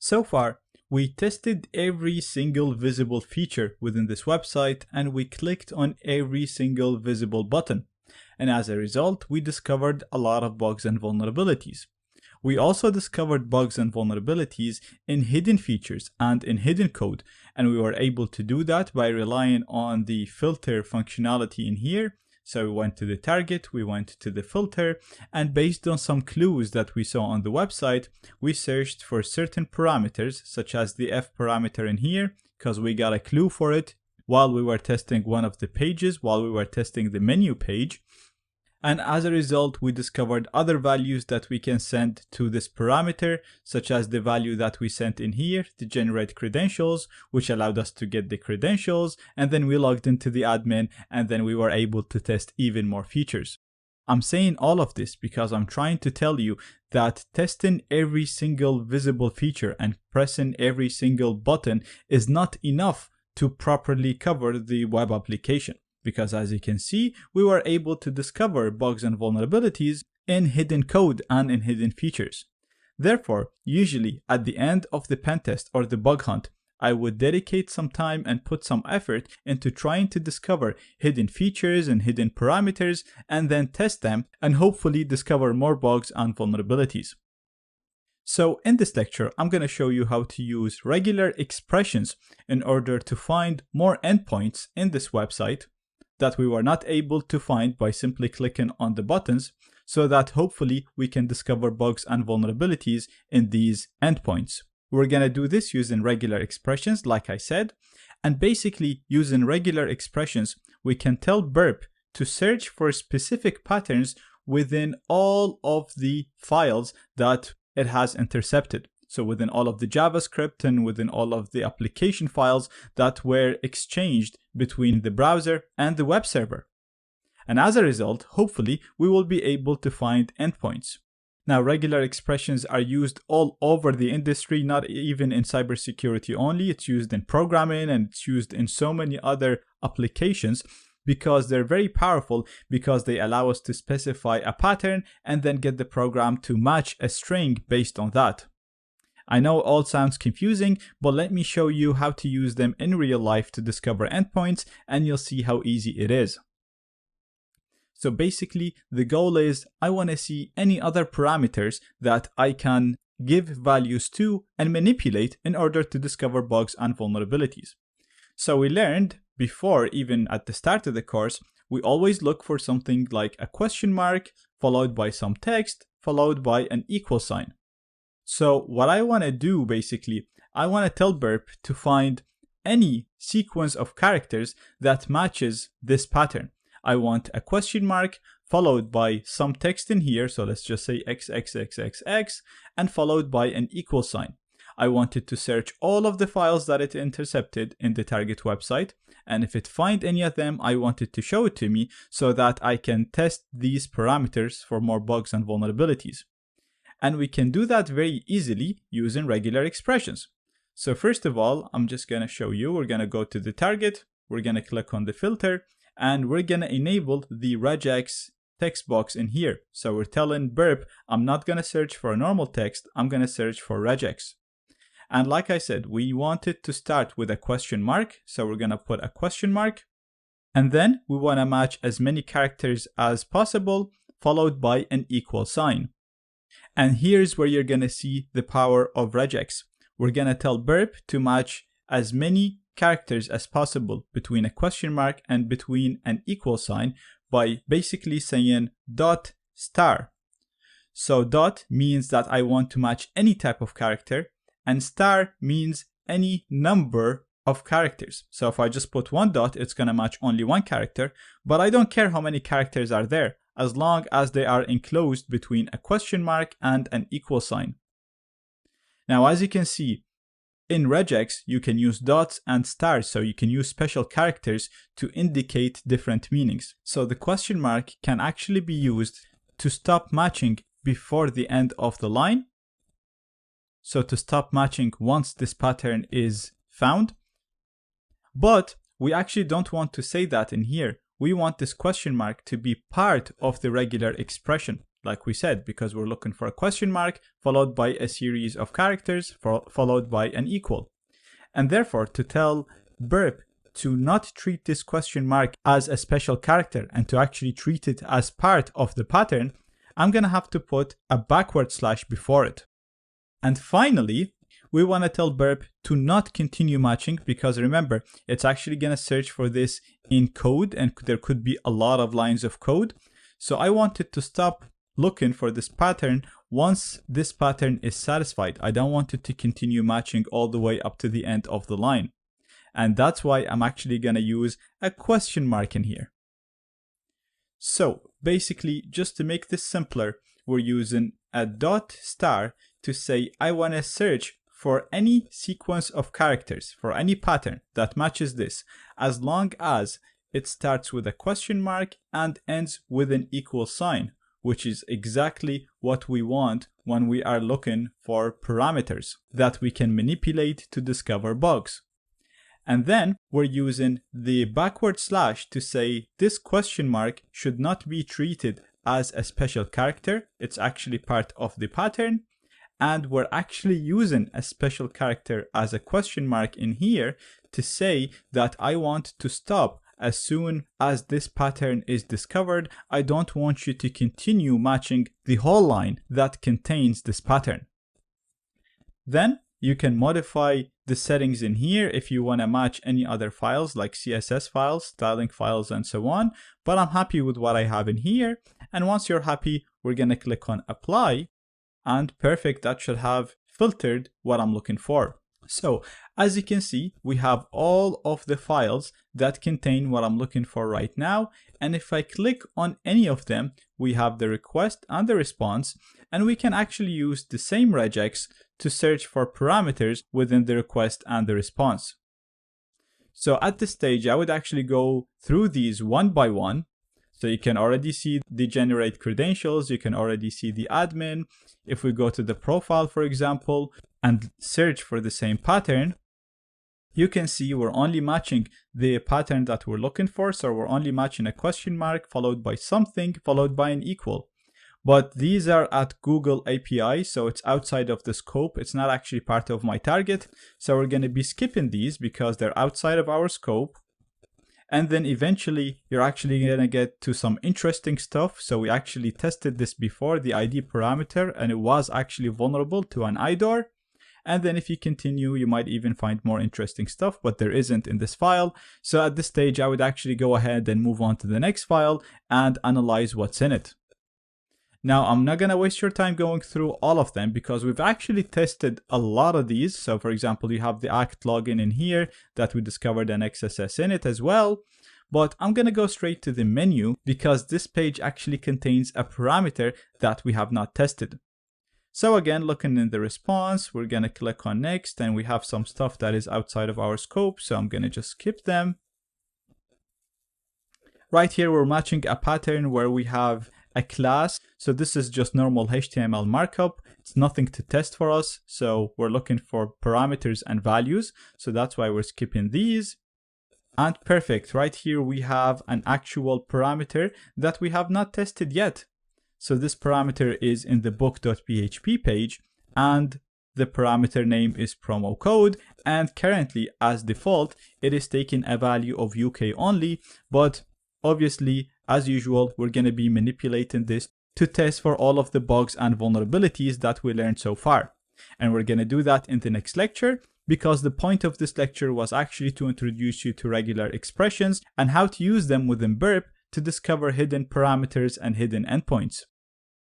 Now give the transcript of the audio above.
So far, we tested every single visible feature within this website and we clicked on every single visible button. And as a result, we discovered a lot of bugs and vulnerabilities. We also discovered bugs and vulnerabilities in hidden features and in hidden code, and we were able to do that by relying on the filter functionality in here. So we went to the target, we went to the filter, and based on some clues that we saw on the website, we searched for certain parameters, such as the F parameter in here, because we got a clue for it while we were testing one of the pages, while we were testing the menu page. And as a result, we discovered other values that we can send to this parameter, such as the value that we sent in here to generate credentials, which allowed us to get the credentials. And then we logged into the admin, and then we were able to test even more features. I'm saying all of this because I'm trying to tell you that testing every single visible feature and pressing every single button is not enough to properly cover the web application. Because as you can see, we were able to discover bugs and vulnerabilities in hidden code and in hidden features. Therefore, usually at the end of the pen test or the bug hunt, I would dedicate some time and put some effort into trying to discover hidden features and hidden parameters and then test them and hopefully discover more bugs and vulnerabilities. So in this lecture, I'm going to show you how to use regular expressions in order to find more endpoints in this website that we were not able to find by simply clicking on the buttons, so that hopefully we can discover bugs and vulnerabilities in these endpoints. We're going to do this using regular expressions, like I said, and basically using regular expressions, we can tell Burp to search for specific patterns within all of the files that it has intercepted. So within all of the JavaScript and within all of the application files that were exchanged between the browser and the web server. And as a result, hopefully, we will be able to find endpoints. Now, regular expressions are used all over the industry, not even in cybersecurity only. It's used in programming and it's used in so many other applications because they're very powerful because they allow us to specify a pattern and then get the program to match a string based on that. I know it all sounds confusing, but let me show you how to use them in real life to discover endpoints, and you'll see how easy it is. So basically, the goal is I want to see any other parameters that I can give values to and manipulate in order to discover bugs and vulnerabilities. So we learned before, even at the start of the course, we always look for something like a question mark, followed by some text, followed by an equal sign. So what I want to do basically, I want to tell Burp to find any sequence of characters that matches this pattern. I want a question mark followed by some text in here. So let's just say XXXXX and followed by an equal sign. I want it to search all of the files that it intercepted in the target website. And if it finds any of them, I want it to show it to me so that I can test these parameters for more bugs and vulnerabilities. And we can do that very easily using regular expressions. So first of all, I'm just going to show you, we're going to go to the target, we're going to click on the filter, and we're going to enable the Regex text box in here. So we're telling Burp, I'm not going to search for a normal text, I'm going to search for Regex. And like I said, we want it to start with a question mark. So we're going to put a question mark. And then we want to match as many characters as possible, followed by an equal sign. And here's where you're going to see the power of Regex. We're going to tell Burp to match as many characters as possible between a question mark and between an equal sign by basically saying dot star. So dot means that I want to match any type of character, and star means any number of characters. So if I just put one dot, it's going to match only one character, but I don't care how many characters are there, as long as they are enclosed between a question mark and an equal sign. Now, as you can see, in Regex, you can use dots and stars, so you can use special characters to indicate different meanings. So the question mark can actually be used to stop matching before the end of the line. So to stop matching once this pattern is found. But we actually don't want to say that in here. We want this question mark to be part of the regular expression. like we said, because we're looking for a question mark followed by a series of characters followed by an equal. And therefore, to tell burp to not treat this question mark as a special character and to actually treat it as part of the pattern, I'm going to have to put a backward slash before it. And finally, we want to tell burp to not continue matching, because remember, it's actually going to search for this in code and there could be a lot of lines of code. So I want it to stop looking for this pattern once this pattern is satisfied. I don't want it to continue matching all the way up to the end of the line. And that's why I'm actually going to use a question mark in here. So basically, just to make this simpler, we're using a dot star to say I want to search for any sequence of characters, for any pattern that matches this, as long as it starts with a question mark and ends with an equal sign, which is exactly what we want when we are looking for parameters that we can manipulate to discover bugs. And then we're using the backward slash to say this question mark should not be treated as a special character. It's actually part of the pattern. And we're actually using a special character as a question mark in here to say that I want to stop as soon as this pattern is discovered. I don't want you to continue matching the whole line that contains this pattern. Then you can modify the settings in here if you want to match any other files like CSS files, styling files, and so on. But I'm happy with what I have in here. And once you're happy, we're going to click on apply. And perfect, that should have filtered what I'm looking for. So as you can see, we have all of the files that contain what I'm looking for right now. And if I click on any of them, we have the request and the response, and we can actually use the same regex to search for parameters within the request and the response. So at this stage, I would actually go through these one by one. So you can already see the generate credentials, you can already see the admin. If we go to the profile, for example, and search for the same pattern, you can see we're only matching the pattern that we're looking for. So we're only matching a question mark followed by something followed by an equal. But these are at Google API, so it's outside of the scope. It's not actually part of my target. So we're going to be skipping these because they're outside of our scope. And then eventually you're actually going to get to some interesting stuff. So we actually tested this before, the ID parameter, and it was actually vulnerable to an IDOR. And then if you continue, you might even find more interesting stuff, but there isn't in this file. So at this stage, I would actually go ahead and move on to the next file and analyze what's in it. Now, I'm not going to waste your time going through all of them because we've actually tested a lot of these. So for example, you have the Act login in here that we discovered an XSS in it as well. But I'm going to go straight to the menu because this page actually contains a parameter that we have not tested. So again, looking in the response, we're going to click on next, and we have some stuff that is outside of our scope. So I'm going to just skip them. Right here, we're matching a pattern where we have a class. So this is just normal HTML markup. It's nothing to test for us. So we're looking for parameters and values. So that's why we're skipping these. And perfect. Right here, we have an actual parameter that we have not tested yet. So this parameter is in the book.php page, and the parameter name is promo code. And currently, as default, it is taking a value of UK only, but obviously, as usual, we're going to be manipulating this to test for all of the bugs and vulnerabilities that we learned so far. And we're going to do that in the next lecture, because the point of this lecture was actually to introduce you to regular expressions and how to use them within burp to discover hidden parameters and hidden endpoints.